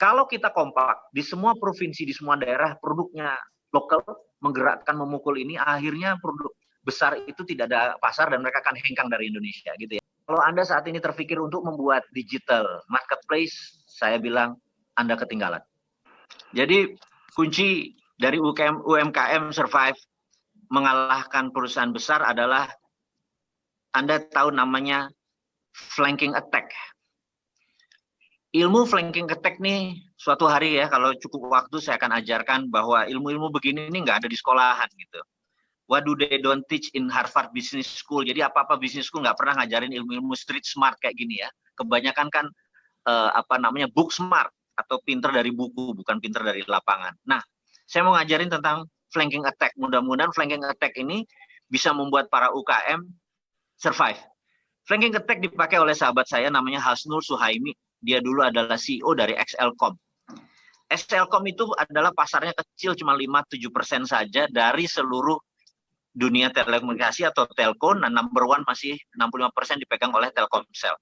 Kalau kita kompak di semua provinsi, di semua daerah, produknya lokal, menggerakkan, memukul ini, akhirnya produk besar itu tidak ada pasar dan mereka akan hengkang dari Indonesia, gitu ya. Kalau Anda saat ini terpikir untuk membuat digital marketplace, saya bilang Anda ketinggalan. Jadi kunci dari UMKM survive mengalahkan perusahaan besar adalah Anda tahu namanya flanking attack. Ilmu flanking attack nih suatu hari ya, kalau cukup waktu saya akan ajarkan bahwa ilmu-ilmu begini ini nggak ada di sekolahan gitu. What do they don't teach in Harvard Business School? Jadi apa-apa business school nggak pernah ngajarin ilmu-ilmu street smart kayak gini ya. Kebanyakan kan book smart atau pinter dari buku, bukan pinter dari lapangan. Nah, saya mau ngajarin tentang flanking attack. Mudah-mudahan flanking attack ini bisa membuat para UKM survive. Flanking attack dipakai oleh sahabat saya namanya Hasnur Suhaimi. Dia dulu adalah CEO dari XLcom. XLcom itu adalah pasarnya kecil, cuma 5-7% saja dari seluruh dunia telekomunikasi atau telco, dan number one masih 65% dipegang oleh Telkomsel.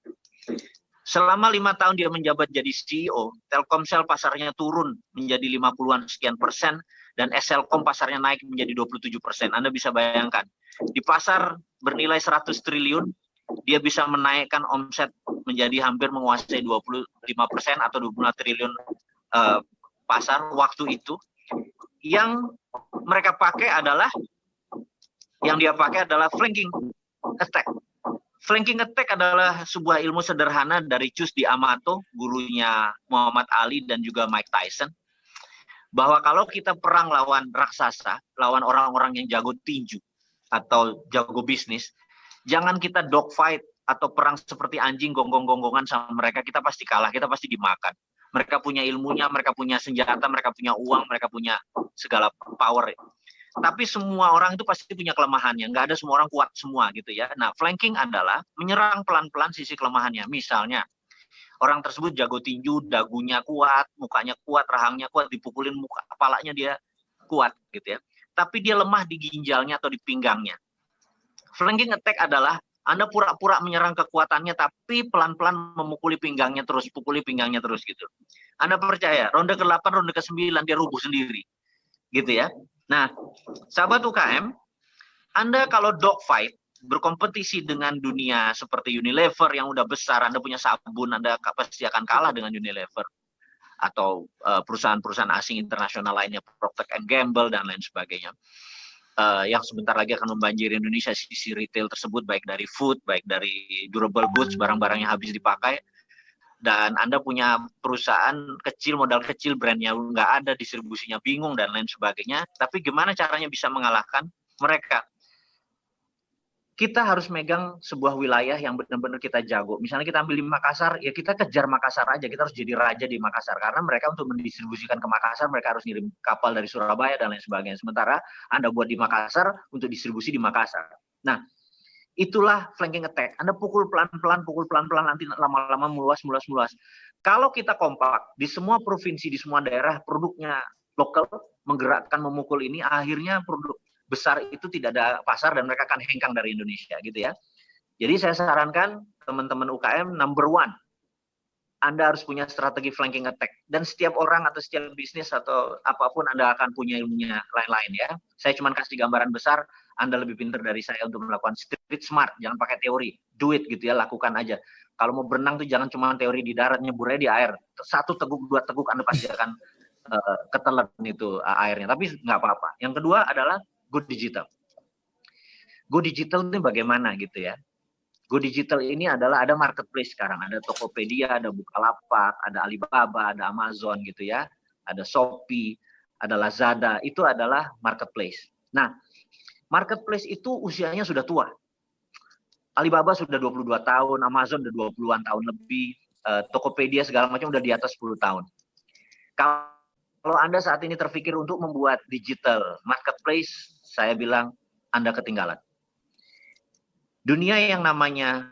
Selama 5 tahun dia menjabat jadi CEO, Telkomsel pasarnya turun menjadi 50-an sekian persen, dan XLcom pasarnya naik menjadi 27%. Anda bisa bayangkan, di pasar bernilai 100 triliun, dia bisa menaikkan omset menjadi hampir menguasai 25% atau 25 triliun pasar waktu itu. Yang mereka pakai adalah, yang dia pakai adalah flanking attack. Flanking attack adalah sebuah ilmu sederhana dari Chusdi Amato, gurunya Muhammad Ali dan juga Mike Tyson, bahwa kalau kita perang lawan raksasa, lawan orang-orang yang jago tinju atau jago bisnis, jangan kita dogfight atau perang seperti anjing gonggong-gonggongan sama mereka, kita pasti kalah, kita pasti dimakan. Mereka punya ilmunya, mereka punya senjata, mereka punya uang, mereka punya segala power. Tapi semua orang itu pasti punya kelemahannya, nggak ada semua orang kuat semua gitu ya. Nah, flanking adalah menyerang pelan-pelan sisi kelemahannya. Misalnya, orang tersebut jago tinju, dagunya kuat, mukanya kuat, rahangnya kuat, dipukulin muka, kepalanya dia kuat gitu ya. Tapi dia lemah di ginjalnya atau di pinggangnya. Flanking attack adalah Anda pura-pura menyerang kekuatannya, tapi pelan-pelan memukuli pinggangnya terus, pukuli pinggangnya terus gitu. Anda percaya, ronde ke-8, ronde ke-9 dia rubuh sendiri, gitu ya. Nah, sahabat UKM, Anda kalau dogfight, berkompetisi dengan dunia seperti Unilever yang udah besar, Anda punya sabun, Anda pasti akan kalah dengan Unilever. Atau perusahaan-perusahaan asing internasional lainnya, Procter & Gamble, dan lain sebagainya. Yang sebentar lagi akan membanjiri Indonesia sisi retail tersebut, baik dari food, baik dari durable goods, barang-barang yang habis dipakai. Dan Anda punya perusahaan kecil, modal kecil, brandnya nggak ada, distribusinya bingung, dan lain sebagainya. Tapi gimana caranya bisa mengalahkan mereka? Kita harus megang sebuah wilayah yang benar-benar kita jago. Misalnya kita ambil di Makassar, ya kita kejar Makassar aja. Kita harus jadi raja di Makassar. Karena mereka untuk mendistribusikan ke Makassar, mereka harus ngirim kapal dari Surabaya dan lain sebagainya. Sementara Anda buat di Makassar untuk distribusi di Makassar. Nah, itulah flanking attack. Anda pukul pelan-pelan, nanti lama-lama meluas. Kalau kita kompak di semua provinsi, di semua daerah, produknya lokal, menggerakkan, memukul ini, akhirnya produk besar itu tidak ada pasar dan mereka akan hengkang dari Indonesia gitu ya. Jadi saya sarankan teman-teman UKM, number one, Anda harus punya strategi flanking attack. Dan setiap orang atau setiap bisnis atau apapun Anda akan punya ilmunya lain-lain ya. Saya cuma kasih gambaran besar, Anda lebih pintar dari saya untuk melakukan street smart, jangan pakai teori, do it gitu ya, lakukan aja. Kalau mau berenang tuh jangan cuma teori di darat, nyeburnya di air. 1 teguk, 2 teguk Anda pasti akan ketelan itu airnya. Tapi nggak apa-apa. Yang kedua adalah go digital. Go digital ini bagaimana gitu ya. Go digital ini adalah ada marketplace sekarang. Ada Tokopedia, ada Bukalapak, ada Alibaba, ada Amazon gitu ya. Ada Shopee, ada Lazada. Itu adalah marketplace. Nah, marketplace itu usianya sudah tua. Alibaba sudah 22 tahun, Amazon sudah 20-an tahun lebih, Tokopedia segala macam udah di atas 10 tahun. Kalau Anda saat ini terpikir untuk membuat digital marketplace, saya bilang Anda ketinggalan. Dunia yang namanya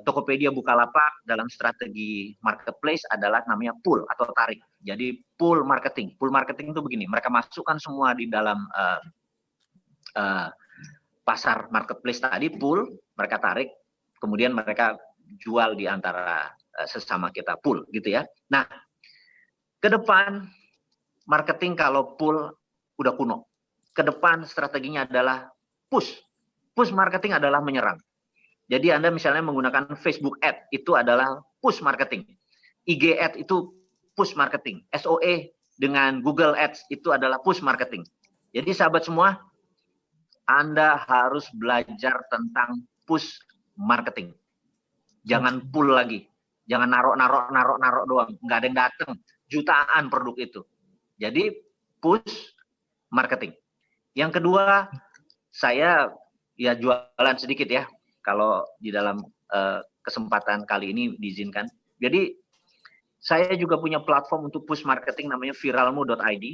Tokopedia, Bukalapak dalam strategi marketplace adalah namanya pull atau tarik. Jadi pull marketing. Pull marketing itu begini, mereka masukkan semua di dalam pasar marketplace tadi, pull, mereka tarik, kemudian mereka jual di antara sesama kita, pull gitu ya. Nah, Ke depan, marketing kalau pull udah kuno. Ke depan strateginya adalah push. Push marketing adalah menyerang. Jadi Anda misalnya menggunakan Facebook Ad, itu adalah push marketing. IG Ad itu push marketing. SOE dengan Google Ads itu adalah push marketing. Jadi sahabat semua, Anda harus belajar tentang push marketing. Jangan pull lagi. Jangan narok doang. Nggak ada yang datang. Jutaan produk itu. Jadi push marketing. Yang kedua, saya ya jualan sedikit ya. Kalau di dalam kesempatan kali ini diizinkan. Jadi saya juga punya platform untuk push marketing namanya viralmu.id.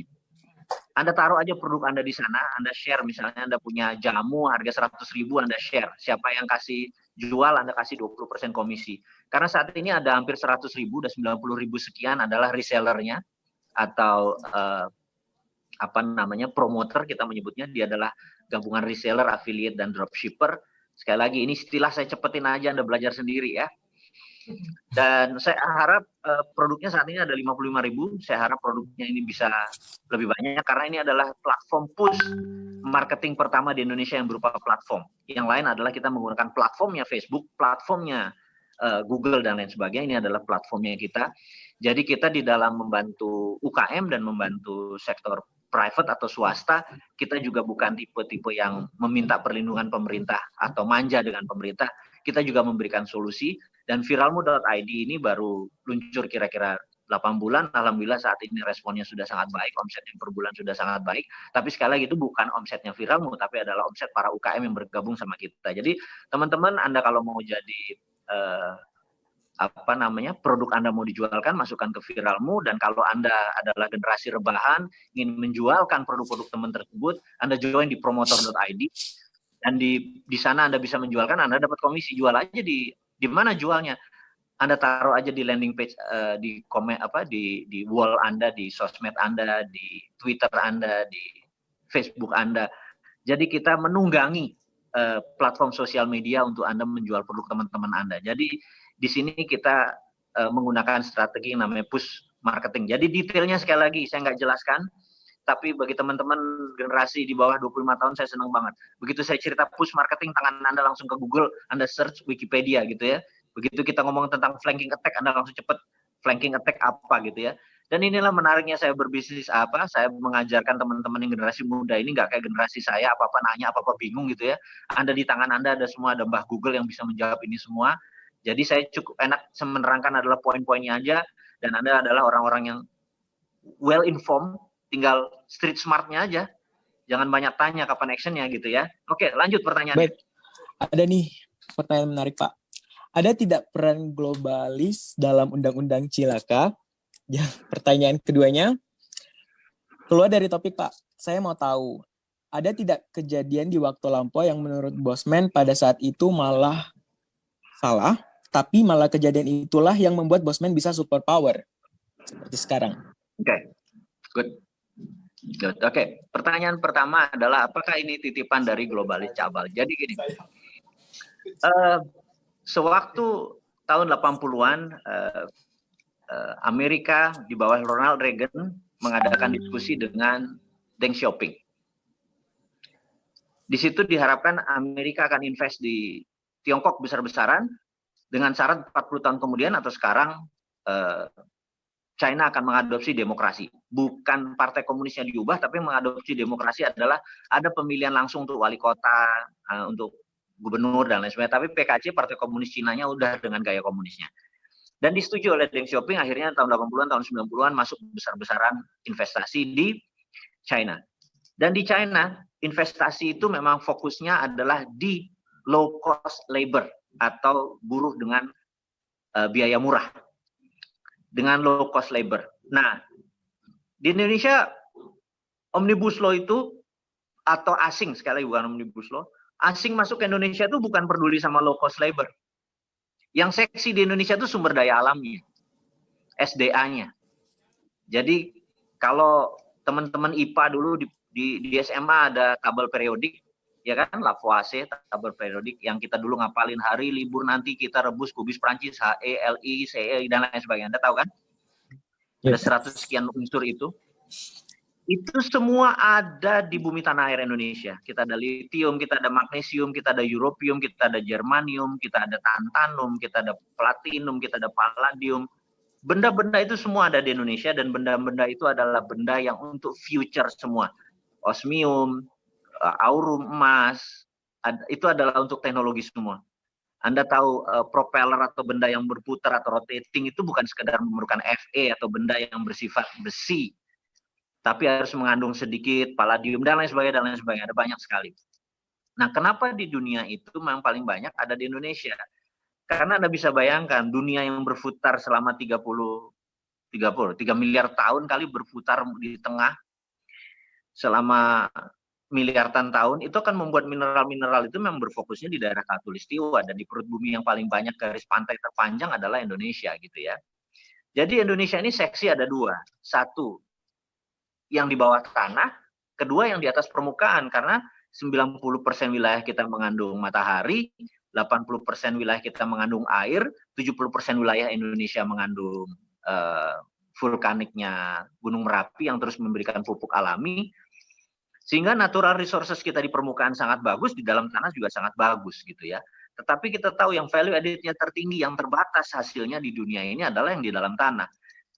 Anda taruh aja produk Anda di sana, Anda share misalnya Anda punya jamu harga 100.000 Anda share. Siapa yang kasih jual Anda kasih 20% komisi. Karena saat ini ada hampir 100.000 dan 90.000 sekian adalah resellernya atau apa namanya promoter kita menyebutnya, dia adalah gabungan reseller, affiliate dan dropshipper. Sekali lagi ini istilah saya cepetin aja Anda belajar sendiri ya. Dan saya harap produknya saat ini ada 55.000. Saya harap produknya ini bisa lebih banyak karena ini adalah platform push marketing pertama di Indonesia yang berupa platform. Yang lain adalah kita menggunakan platformnya Facebook, platformnya Google dan lain sebagainya. Ini adalah platformnya kita. Jadi kita di dalam membantu UKM dan membantu sektor private atau swasta, kita juga bukan tipe-tipe yang meminta perlindungan pemerintah atau manja dengan pemerintah. Kita juga memberikan solusi. Dan viralmu.id ini baru luncur kira-kira 8 bulan. Alhamdulillah saat ini responnya sudah sangat baik, omsetnya per bulan sudah sangat baik. Tapi sekali lagi itu bukan omsetnya Viralmu, tapi adalah omset para UKM yang bergabung sama kita. Jadi teman-teman, Anda kalau mau jadi apa namanya produk Anda mau dijualkan, masukkan ke Viralmu. Dan kalau Anda adalah generasi rebahan, ingin menjualkan produk-produk teman tersebut, Anda join di promotor.id. Dan di sana Anda bisa menjualkan, Anda dapat komisi. Jual aja di mana jualnya? Anda taruh aja di landing page, di komen di wall Anda, di sosmed Anda, di Twitter Anda, di Facebook Anda. Jadi kita menunggangi platform sosial media untuk Anda menjual produk teman-teman Anda. Jadi di sini kita menggunakan strategi yang namanya push marketing. Jadi detailnya sekali lagi saya nggak jelaskan. Tapi bagi teman-teman generasi di bawah 25 tahun saya senang banget. Begitu saya cerita push marketing, tangan Anda langsung ke Google, Anda search Wikipedia gitu ya. Begitu kita ngomong tentang flanking attack, Anda langsung cepet flanking attack apa gitu ya. Dan inilah menariknya saya berbisnis apa, saya mengajarkan teman-teman yang generasi muda ini nggak kayak generasi saya, apa-apa nanya, apa-apa bingung gitu ya. Anda di tangan Anda ada semua, ada Mbah Google yang bisa menjawab ini semua. Jadi saya cukup enak menerangkan adalah poin-poinnya aja, dan Anda adalah orang-orang yang well informed, tinggal street smartnya aja, jangan banyak tanya kapan actionnya gitu ya. Oke, lanjut pertanyaannya. Baik, ada nih pertanyaan menarik Pak. Ada tidak peran globalis dalam Undang-Undang Cilaka? Ya, pertanyaan keduanya, keluar dari topik Pak, saya mau tahu, ada tidak kejadian di waktu lampau yang menurut Bosman pada saat itu malah salah, tapi malah kejadian itulah yang membuat Bosman bisa superpower seperti sekarang? Oke, good. Oke, pertanyaan pertama adalah apakah ini titipan dari globalis cabal? Jadi gini, sewaktu tahun 80-an Amerika di bawah Ronald Reagan mengadakan diskusi dengan Deng Xiaoping. Di situ diharapkan Amerika akan invest di Tiongkok besar-besaran dengan syarat 40 tahun kemudian atau sekarang China akan mengadopsi demokrasi. Bukan partai komunisnya diubah, tapi mengadopsi demokrasi adalah ada pemilihan langsung untuk wali kota, untuk gubernur dan lain sebagainya. Tapi PKC, Partai Komunis Cinanya, udah dengan gaya komunisnya. Dan disetujui oleh Deng Xiaoping, akhirnya tahun 80-an, tahun 90-an masuk besar-besaran investasi di China. Dan di China, investasi itu memang fokusnya adalah di low cost labor atau buruh dengan biaya murah. Dengan low cost labor. Nah, di Indonesia Omnibus Law itu, atau asing, sekali lagi bukan Omnibus Law, asing masuk ke Indonesia itu bukan peduli sama low cost labor. Yang seksi di Indonesia itu sumber daya alamnya, SDA-nya. Jadi kalau teman-teman IPA dulu di SMA ada tabel periodik, ya kan, Lavoisier, tabel periodik yang kita dulu ngapalin hari libur nanti kita rebus kubis Prancis, HE, LI, CE dan lain sebagainya. Anda tahu kan? Ada 100 sekian unsur itu semua ada di bumi tanah air Indonesia. Kita ada litium, kita ada magnesium, kita ada europium, kita ada germanium, kita ada tantalum, kita ada platinum, kita ada palladium. Benda-benda itu semua ada di Indonesia, dan benda-benda itu adalah benda yang untuk future semua. Osmium, aurum, emas, itu adalah untuk teknologi semua. Anda tahu propeller atau benda yang berputar atau rotating itu bukan sekedar memerlukan Fe atau benda yang bersifat besi, tapi harus mengandung sedikit palladium dan lain sebagainya, Ada banyak sekali. Nah, kenapa di dunia itu memang paling banyak ada di Indonesia? Karena Anda bisa bayangkan dunia yang berputar selama 3 miliar tahun kali berputar di tengah selama miliaran tahun, itu akan membuat mineral-mineral itu memang berfokusnya di daerah Khatulistiwa, dan di perut bumi yang paling banyak garis pantai terpanjang adalah Indonesia gitu ya. Jadi Indonesia ini seksi ada dua. Satu, yang di bawah tanah, kedua yang di atas permukaan, karena 90% wilayah kita mengandung matahari, 80% wilayah kita mengandung air, 70% wilayah Indonesia mengandung vulkaniknya Gunung Merapi yang terus memberikan pupuk alami, sehingga natural resources kita di permukaan sangat bagus, di dalam tanah juga sangat bagus gitu ya. Tetapi kita tahu yang value added-nya tertinggi, yang terbatas hasilnya di dunia ini adalah yang di dalam tanah.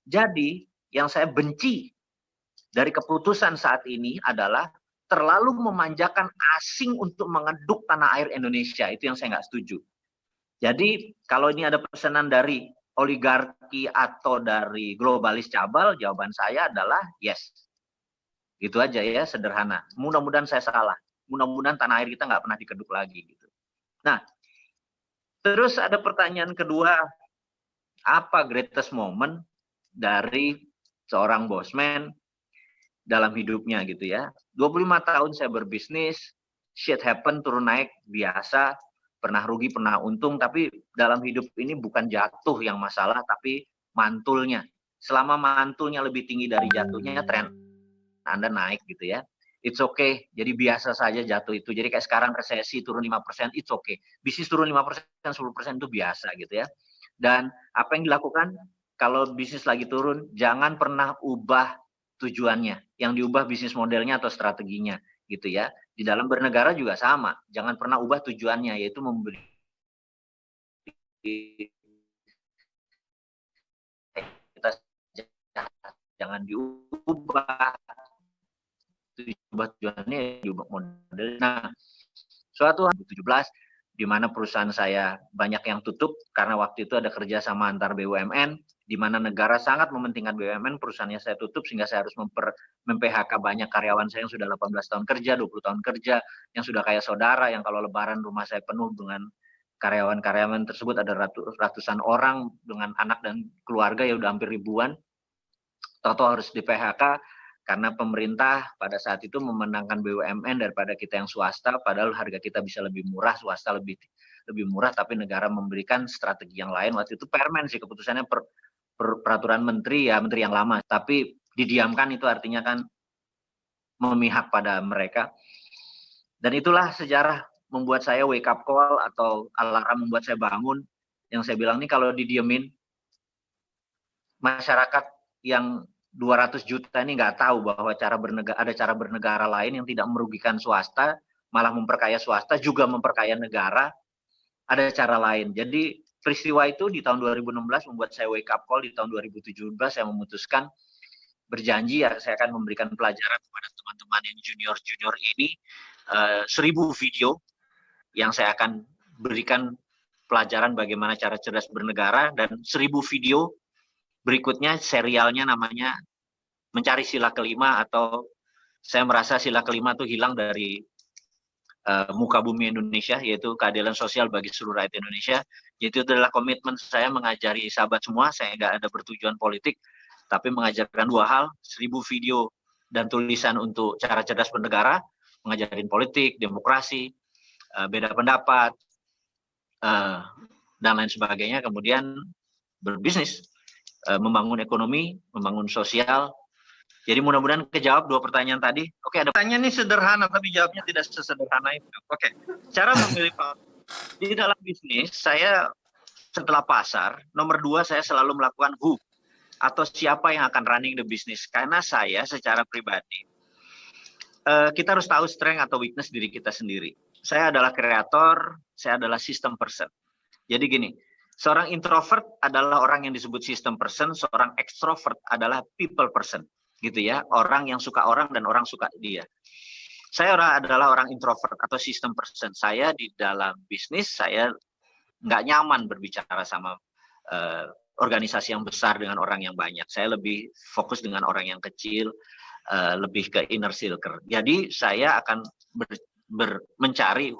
Jadi yang saya benci dari keputusan saat ini adalah terlalu memanjakan asing untuk mengeduk tanah air Indonesia. Itu yang saya nggak setuju. Jadi kalau ini ada pesanan dari oligarki atau dari globalis cabal, jawaban saya adalah yes. Gitu aja ya, sederhana. Mudah-mudahan saya salah. Mudah-mudahan tanah air kita nggak pernah dikeduk lagi gitu. Nah, terus ada pertanyaan kedua, apa greatest moment dari seorang bosman dalam hidupnya gitu ya. 25 tahun saya berbisnis, shit happen, turun naik biasa, pernah rugi, pernah untung, tapi dalam hidup ini bukan jatuh yang masalah, tapi mantulnya. Selama mantulnya lebih tinggi dari jatuhnya, tren Anda naik gitu ya. It's okay, jadi biasa saja jatuh itu. Jadi kayak sekarang resesi turun 5%, it's okay. Bisnis turun 5%, 10% itu biasa gitu ya. Dan apa yang dilakukan kalau bisnis lagi turun, jangan pernah ubah tujuannya. Yang diubah bisnis modelnya atau strateginya gitu ya. Di dalam bernegara juga sama. Jangan pernah ubah tujuannya, yaitu membeli kita, jangan diubah tujuannya, diubah model. Nah, suatu 2017 di mana perusahaan saya banyak yang tutup karena waktu itu ada kerjasama antar BUMN, di mana negara sangat mementingkan BUMN, perusahaannya saya tutup sehingga saya harus mem-PHK banyak karyawan saya yang sudah 18 tahun kerja, 20 tahun kerja, yang sudah kayak saudara, yang kalau lebaran rumah saya penuh dengan karyawan-karyawan tersebut, ada ratusan orang dengan anak dan keluarga ya udah hampir ribuan. Toto harus di PHK karena pemerintah pada saat itu memenangkan BUMN daripada kita yang swasta, padahal harga kita bisa lebih murah, swasta lebih murah, tapi negara memberikan strategi yang lain. Waktu itu permen sih keputusannya, peraturan menteri ya, menteri yang lama, tapi didiamkan itu artinya kan memihak pada mereka. Dan itulah sejarah membuat saya wake up call atau alarm membuat saya bangun, yang saya bilang nih kalau didiemin, masyarakat yang 200 juta ini nggak tahu bahwa ada cara bernegara lain yang tidak merugikan swasta, malah memperkaya swasta, juga memperkaya negara. Ada cara lain. Jadi peristiwa itu di tahun 2016 membuat saya wake up call. Di tahun 2017 saya memutuskan, berjanji ya saya akan memberikan pelajaran kepada teman-teman yang junior-junior ini, 1000 video yang saya akan berikan pelajaran bagaimana cara cerdas bernegara, dan 1000 video berikutnya serialnya namanya Mencari Sila Kelima, atau saya merasa sila kelima itu hilang dari muka bumi Indonesia, yaitu keadilan sosial bagi seluruh rakyat Indonesia. Itu adalah komitmen saya mengajari sahabat semua. Saya nggak ada bertujuan politik, tapi mengajarkan 2 hal, 1000 video dan tulisan untuk cara cerdas bernegara, mengajarin politik, demokrasi, beda pendapat, dan lain sebagainya. Kemudian berbisnis, membangun ekonomi, membangun sosial. Jadi mudah-mudahan kejawab 2 pertanyaan tadi. Oke, ada pertanyaan ini sederhana, tapi jawabnya tidak sesederhana itu. Oke, cara memilih di dalam bisnis, saya setelah pasar, nomor 2 saya selalu melakukan who. atau siapa yang akan running the business. Karena saya secara pribadi, kita harus tahu strength atau weakness diri kita sendiri. Saya adalah kreator, saya adalah system person. Jadi gini, seorang introvert adalah orang yang disebut system person, seorang extrovert adalah people person, gitu ya. Orang yang suka orang dan orang suka dia. Saya adalah orang introvert atau system person. Saya di dalam bisnis, saya nggak nyaman berbicara sama organisasi yang besar dengan orang yang banyak. Saya lebih fokus dengan orang yang kecil, lebih ke inner circle. Jadi saya akan mencari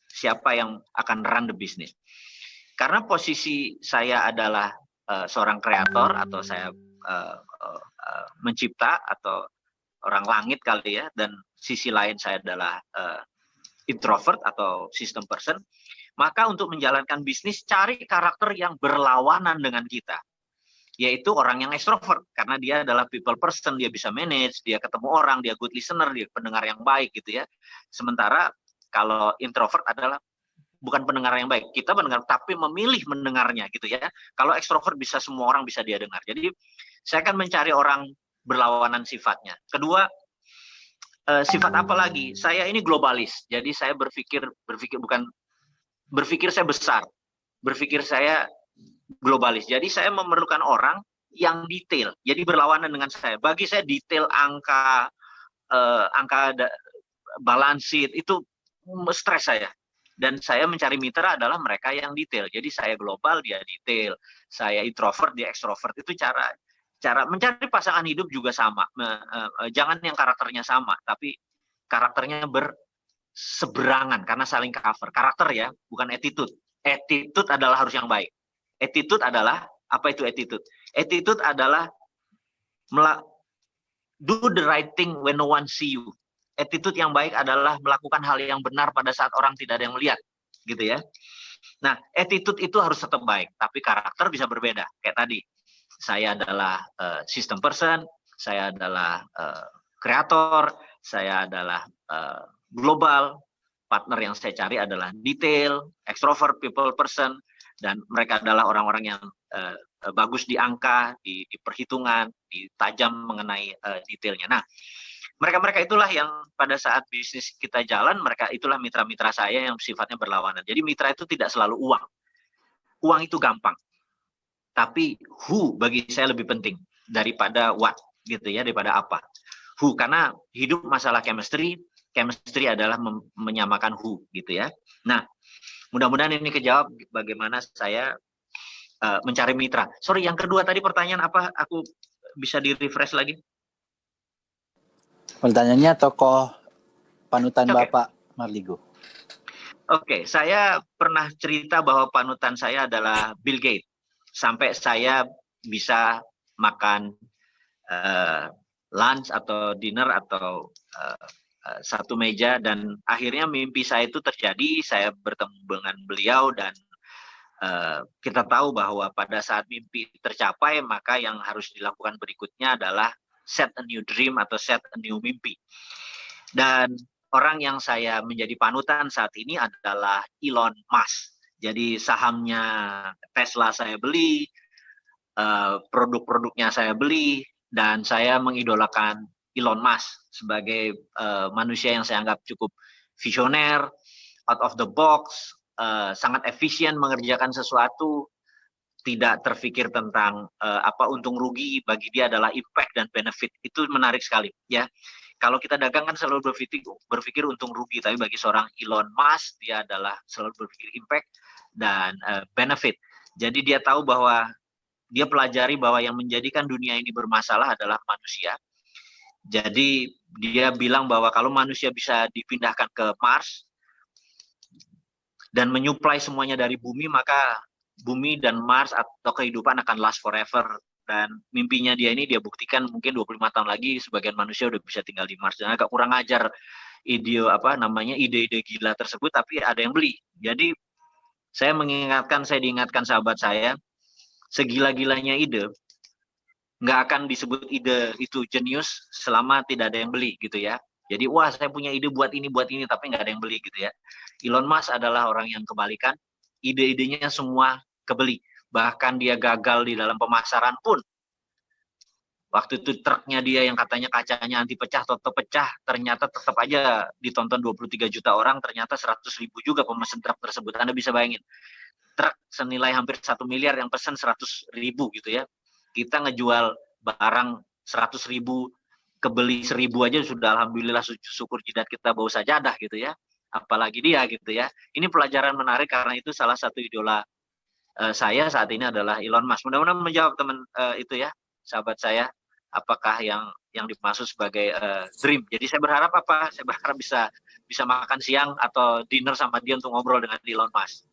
siapa yang akan run the business. Karena posisi saya adalah seorang kreator atau saya mencipta atau orang langit kali ya, dan sisi lain saya adalah introvert atau system person, maka untuk menjalankan bisnis cari karakter yang berlawanan dengan kita, yaitu orang yang extrovert, karena dia adalah people person, dia bisa manage, dia ketemu orang, dia good listener, dia pendengar yang baik gitu ya. Sementara kalau introvert adalah bukan pendengar yang baik, kita mendengar tapi memilih mendengarnya gitu ya. Kalau extrovert bisa semua orang bisa dia dengar. Jadi saya akan mencari orang berlawanan sifatnya. Kedua, sifat apa lagi? Saya ini globalis. Jadi saya berpikir saya besar. Berpikir saya globalis. Jadi saya memerlukan orang yang detail. Jadi berlawanan dengan saya. Bagi saya detail angka balance sheet itu stres saya. Dan saya mencari mitra adalah mereka yang detail. Jadi saya global, dia detail. Saya introvert, dia extrovert. Itu cara mencari pasangan hidup juga sama. Jangan yang karakternya sama, tapi karakternya berseberangan karena saling cover. Karakter ya, bukan attitude. Attitude adalah harus yang baik. Attitude adalah, apa itu attitude? Attitude adalah do the right thing when no one see you. Attitude yang baik adalah melakukan hal yang benar pada saat orang tidak ada yang melihat, gitu ya. Nah, attitude itu harus tetap baik, tapi karakter bisa berbeda. Kayak tadi, saya adalah system person, saya adalah kreator, saya adalah global, partner yang saya cari adalah detail, extrovert, people person, dan mereka adalah orang-orang yang bagus di angka, di perhitungan, di tajam mengenai detailnya. Nah, mereka itulah yang pada saat bisnis kita jalan, mereka itulah mitra-mitra saya yang sifatnya berlawanan. Jadi mitra itu tidak selalu uang. Uang itu gampang. Tapi who bagi saya lebih penting daripada what, gitu ya, daripada apa. Who, karena hidup masalah chemistry adalah menyamakan who, gitu ya. Nah, mudah-mudahan ini kejawab bagaimana saya mencari mitra. Sorry, yang kedua tadi pertanyaan apa? Aku bisa di-refresh lagi. Pertanyaannya tokoh panutan Bapak Marligo. Oke, saya pernah cerita bahwa panutan saya adalah Bill Gates. Sampai saya bisa makan lunch atau dinner atau satu meja, dan akhirnya mimpi saya itu terjadi. Saya bertemu dengan beliau dan kita tahu bahwa pada saat mimpi tercapai, maka yang harus dilakukan berikutnya adalah set a new dream atau set a new mimpi. Dan orang yang saya menjadi panutan saat ini adalah Elon Musk. Jadi sahamnya Tesla saya beli, produk-produknya saya beli, dan saya mengidolakan Elon Musk sebagai manusia yang saya anggap cukup visioner, out of the box, sangat efisien mengerjakan sesuatu, tidak terfikir tentang apa untung rugi. Bagi dia adalah impact dan benefit. Itu menarik sekali ya. Kalau kita dagang kan selalu berpikir untung rugi, tapi bagi seorang Elon Musk dia adalah selalu berpikir impact dan benefit. Jadi dia tahu bahwa dia pelajari bahwa yang menjadikan dunia ini bermasalah adalah manusia. Jadi dia bilang bahwa kalau manusia bisa dipindahkan ke Mars dan menyuplai semuanya dari bumi, maka bumi dan Mars atau kehidupan akan last forever. Dan mimpinya dia ini dia buktikan mungkin 25 tahun lagi sebagian manusia udah bisa tinggal di Mars. Dan agak kurang ajar ide-ide gila tersebut, tapi ada yang beli. Jadi saya diingatkan sahabat saya, segila-gilanya ide nggak akan disebut ide itu jenius selama tidak ada yang beli gitu ya. Jadi wah saya punya ide buat ini tapi nggak ada yang beli gitu ya. Elon Musk adalah orang yang kebalikan, ide-idenya semua kebeli. Bahkan dia gagal di dalam pemasaran pun Waktu itu truknya dia yang katanya kacanya anti pecah, toto pecah, ternyata tetap aja ditonton 23 juta orang, ternyata 100.000 juga pemesan truk tersebut. Anda bisa bayangin, truk senilai hampir 1 miliar yang pesan 100.000 gitu ya. Kita ngejual barang 100.000, kebeli 1.000 aja sudah alhamdulillah syukur jidat kita bau sajadah gitu ya. Apalagi dia gitu ya. Ini pelajaran menarik karena itu salah satu idola saya saat ini adalah Elon Musk. Mudah-mudahan menjawab teman itu ya, sahabat saya, apakah yang dimaksud sebagai dream. Jadi saya berharap apa? Saya berharap bisa makan siang atau dinner sama dia untuk ngobrol dengan Elon Musk.